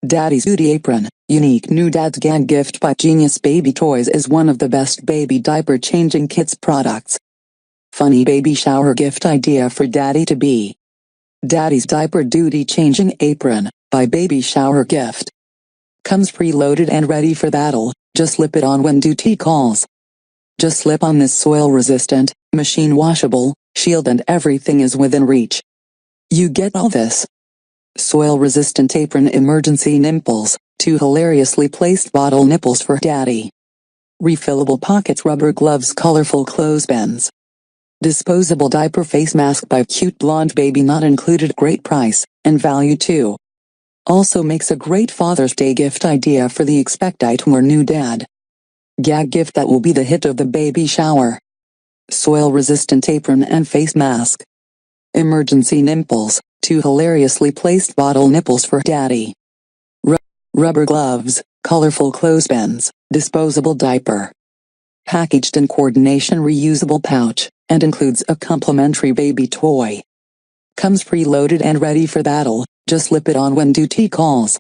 Daddy's Duty Apron, unique new Dad's Gag gift by Genius Baby Toys is one of the best baby diaper changing kits products. Funny baby shower gift idea for daddy-to-be. Daddy's Diaper Duty Changing Apron, by Baby Shower Gift. Comes preloaded and ready for battle, just slip it on when duty calls. Just slip on this soil-resistant, machine-washable, shield and everything is within reach. You get all this. Soil-resistant apron emergency nipples, 2 hilariously placed bottle nipples for daddy. Refillable pockets rubber gloves colorful clothespins. Disposable diaper face mask by cute blonde baby not included great price, and value too. Also makes a great Father's Day gift idea for the expectite or new dad. Gag gift that will be the hit of the baby shower. Soil-resistant apron and face mask. Emergency nipples, 2 hilariously placed bottle nipples for daddy. Rubber gloves, colorful clothespins, disposable diaper. Packaged in coordination reusable pouch, and includes a complimentary baby toy. Comes preloaded and ready for battle, just slip it on when duty calls.